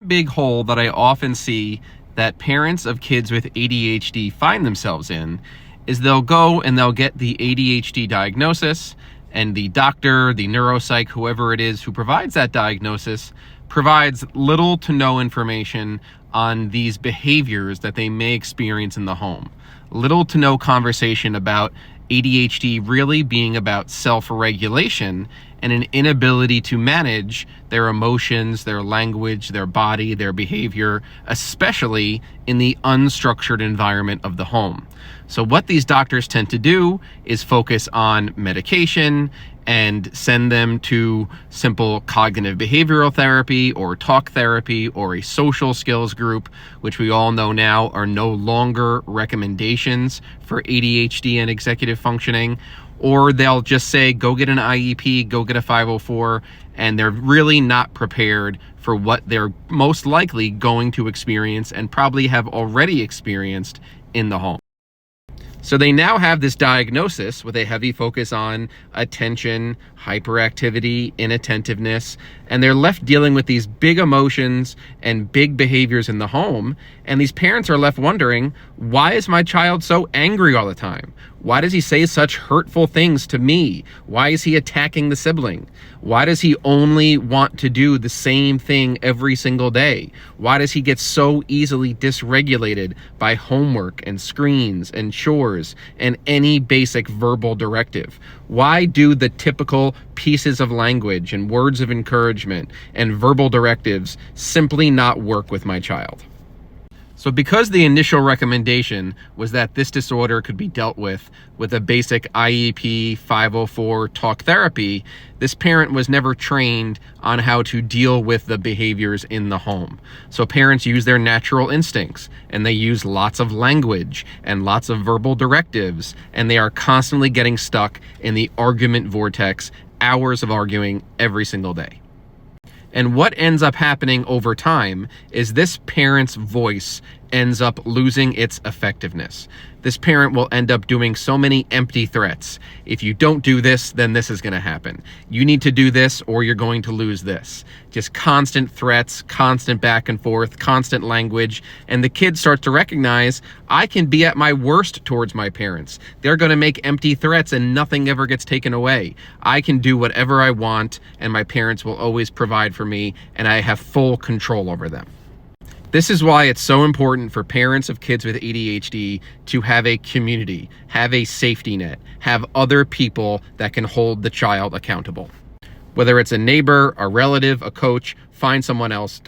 Big hole that I often see that parents of kids with ADHD find themselves in is they'll go and they'll get the ADHD diagnosis, and the doctor, the neuropsych, whoever it is who provides that diagnosis, provides little to no information on these behaviors that they may experience in the home. Little to no conversation about ADHD really being about self-regulation and an inability to manage their emotions, their language, their body, their behavior, especially in the unstructured environment of the home. So what these doctors tend to do is focus on medication and send them to simple cognitive behavioral therapy or talk therapy or a social skills group, which we all know now are no longer recommendations for ADHD and executive functioning. Or they'll just say, go get an IEP, go get a 504, and they're really not prepared for what they're most likely going to experience and probably have already experienced in the home. So they now have this diagnosis with a heavy focus on attention, hyperactivity, inattentiveness, and they're left dealing with these big emotions and big behaviors in the home. And these parents are left wondering, why is my child so angry all the time? Why does he say such hurtful things to me? Why is he attacking the sibling? Why does he only want to do the same thing every single day? Why does he get so easily dysregulated by homework and screens and chores and any basic verbal directive? Why do the typical pieces of language and words of encouragement and verbal directives simply not work with my child? So because the initial recommendation was that this disorder could be dealt with a basic IEP 504 talk therapy, this parent was never trained on how to deal with the behaviors in the home. So parents use their natural instincts, and they use lots of language and lots of verbal directives, and they are constantly getting stuck in the argument vortex, hours of arguing every single day. And what ends up happening over time is this parent's voice ends up losing its effectiveness. This parent will end up doing so many empty threats. If you don't do this, then this is going to happen. You need to do this or you're going to lose this. Just constant threats, constant back and forth, constant language. And the kids start to recognize, I can be at my worst towards my parents. They're going to make empty threats and nothing ever gets taken away. I can do whatever I want and my parents will always provide for me and I have full control over them. This is why it's so important for parents of kids with ADHD to have a community, have a safety net, have other people that can hold the child accountable. Whether it's a neighbor, a relative, a coach, find someone else.